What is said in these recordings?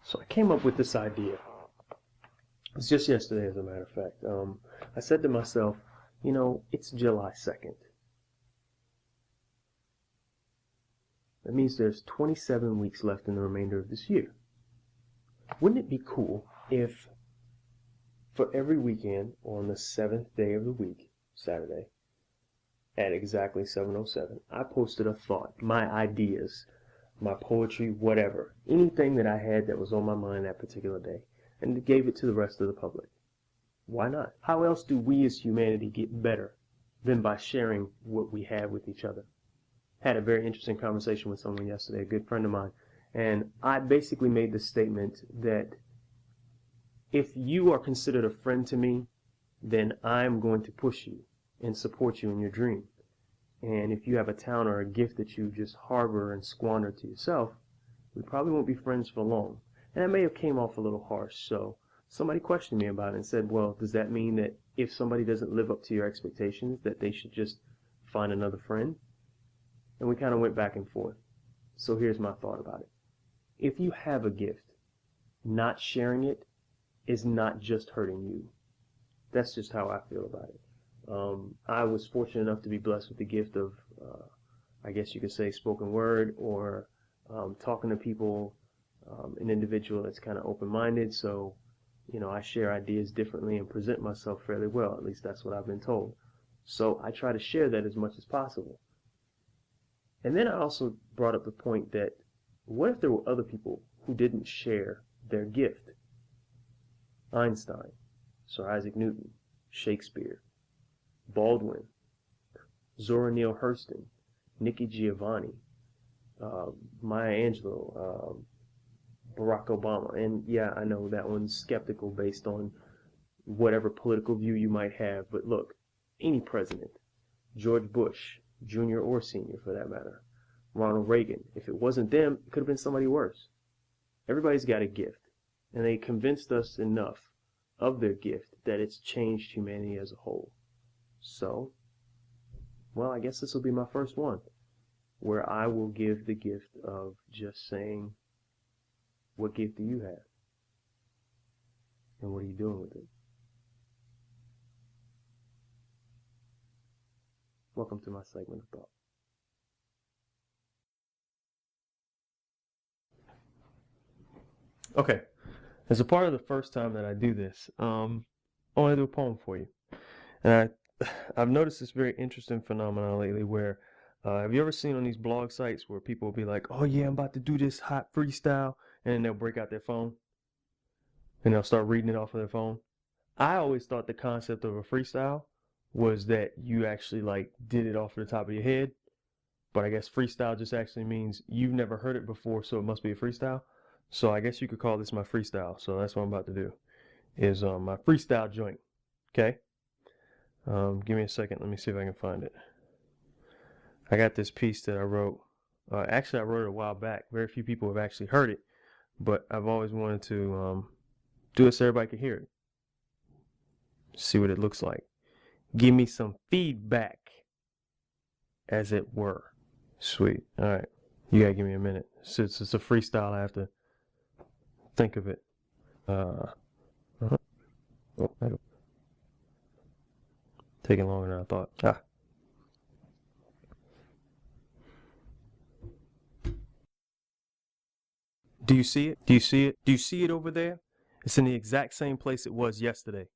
So I came up with this idea. It's just yesterday, as a matter of fact. I said to myself, you know, it's July 2nd. That means there's 27 weeks left in the remainder of this year. Wouldn't it be cool if for every weekend on the 7th day of the week, Saturday, at exactly 7:07, I posted a thought, my ideas, my poetry, whatever, anything that I had that was on my mind that particular day, and gave it to the rest of the public. Why not? How else do we as humanity get better than by sharing what we have with each other? Had a very interesting conversation with someone yesterday, a good friend of mine, and I basically made the statement that if you are considered a friend to me, then I'm going to push you and support you in your dream. And if you have a talent or a gift that you just harbor and squander to yourself, we probably won't be friends for long. And that may have came off a little harsh, so somebody questioned me about it and said, well, does that mean that if somebody doesn't live up to your expectations, that they should just find another friend? And we kind of went back and forth. So here's my thought about it. If you have a gift, not sharing it is not just hurting you. That's just how I feel about it. I was fortunate enough to be blessed with the gift of, I guess you could say, spoken word or talking to people, an individual that's kind of open-minded. So, you know, I share ideas differently and present myself fairly well. At least that's what I've been told. So I try to share that as much as possible. And then I also brought up the point that what if there were other people who didn't share their gift? Einstein, Sir Isaac Newton, Shakespeare, Baldwin, Zora Neale Hurston, Nikki Giovanni, Maya Angelou, Barack Obama. And yeah, I know that one's skeptical based on whatever political view you might have. But look, any president, George Bush, Jr. or Sr. for that matter, Ronald Reagan, if it wasn't them, it could have been somebody worse. Everybody's got a gift, and they convinced us enough of their gift that it's changed humanity as a whole. So, well, I guess this will be my first one, where I will give the gift of just saying, what gift do you have? And what are you doing with it? Welcome to my segment of thought. Okay, as a part of the first time that I do this, I want to do a poem for you. And I've noticed this very interesting phenomenon lately where, have you ever seen on these blog sites where people will be like, oh yeah, I'm about to do this hot freestyle, and then they'll break out their phone and they'll start reading it off of their phone? I always thought the concept of a freestyle was that you actually like did it off the top of your head, but I guess freestyle just actually means you've never heard it before, so it must be a freestyle. So I guess you could call this my freestyle. So that's what I'm about to do, is my freestyle joint. Okay? Give me a second. Let me see if I can find it. I got this piece that I wrote. Actually, I wrote it a while back. Very few people have actually heard it, but I've always wanted to do it so everybody can hear it. See what it looks like. Give me some feedback, as it were. Sweet. All right. You gotta give me a minute. It's a freestyle. I have to think of it. Taking longer than I thought. Do you see it? Do you see it? Do you see it over there? It's in the exact same place it was yesterday.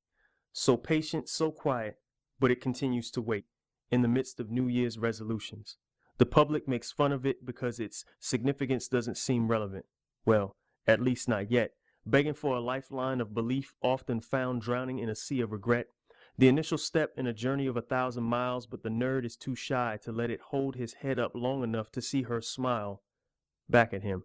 So patient, so quiet, but it continues to wait in the midst of New Year's resolutions. The public makes fun of it because its significance doesn't seem relevant. Well, at least not yet. Begging for a lifeline of belief, often found drowning in a sea of regret. The initial step in a journey of 1,000 miles, but the nerd is too shy to let it hold his head up long enough to see her smile back at him.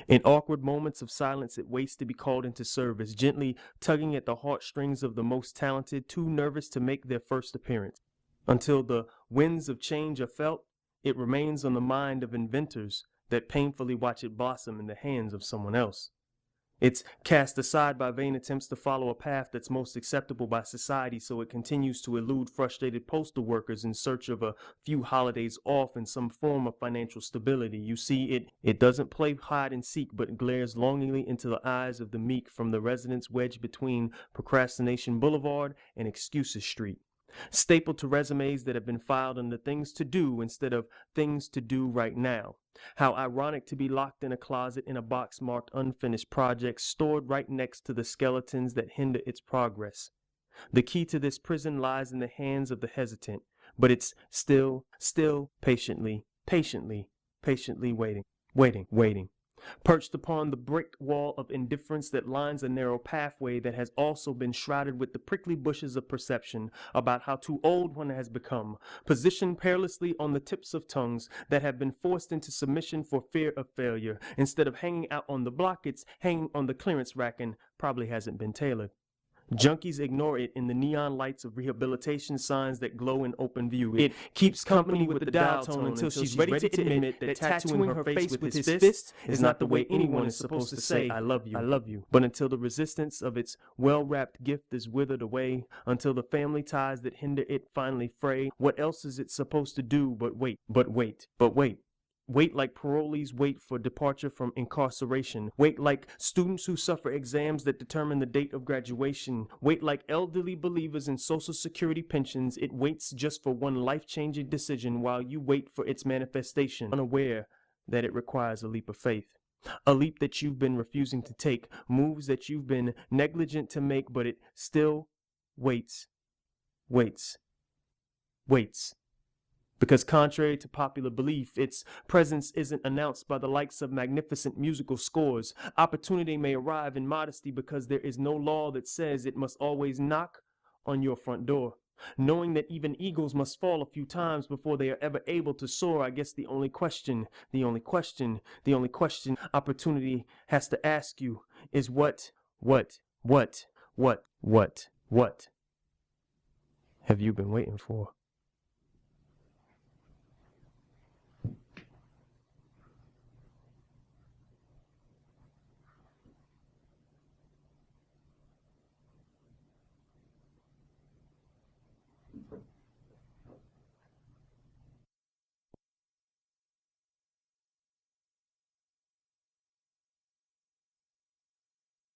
In awkward moments of silence, it waits to be called into service, gently tugging at the heartstrings of the most talented, too nervous to make their first appearance. Until the winds of change are felt, it remains on the mind of inventors that painfully watch it blossom in the hands of someone else. It's cast aside by vain attempts to follow a path that's most acceptable by society, so it continues to elude frustrated postal workers in search of a few holidays off and some form of financial stability. You see, it doesn't play hide and seek, but glares longingly into the eyes of the meek from the residents wedged between Procrastination Boulevard and Excuses Street, stapled to resumes that have been filed under things to do instead of things to do right now. How ironic to be locked in a closet in a box marked unfinished projects stored right next to the skeletons that hinder its progress. The key to this prison lies in the hands of the hesitant, but it's still patiently waiting. Perched upon the brick wall of indifference that lines a narrow pathway that has also been shrouded with the prickly bushes of perception about how too old one has become, positioned perilously on the tips of tongues that have been forced into submission for fear of failure. Instead of hanging out on the block, it's hanging on the clearance rack and probably hasn't been tailored. Junkies ignore it in the neon lights of rehabilitation signs that glow in open view. It keeps company with the dial tone until she's ready to admit that tattooing her face with his fist is not the way anyone is supposed to say, I love you. But until the resistance of its well-wrapped gift is withered away, until the family ties that hinder it finally fray, what else is it supposed to do but wait? Wait like parolees wait for departure from incarceration. Wait like students who suffer exams that determine the date of graduation. Wait like elderly believers in Social Security pensions. It waits just for one life-changing decision while you wait for its manifestation, unaware that it requires a leap of faith. A leap that you've been refusing to take, moves that you've been negligent to make, but it still waits. Because contrary to popular belief, its presence isn't announced by the likes of magnificent musical scores. Opportunity may arrive in modesty because there is no law that says it must always knock on your front door. Knowing that even eagles must fall a few times before they are ever able to soar, I guess the only question opportunity has to ask you is what have you been waiting for?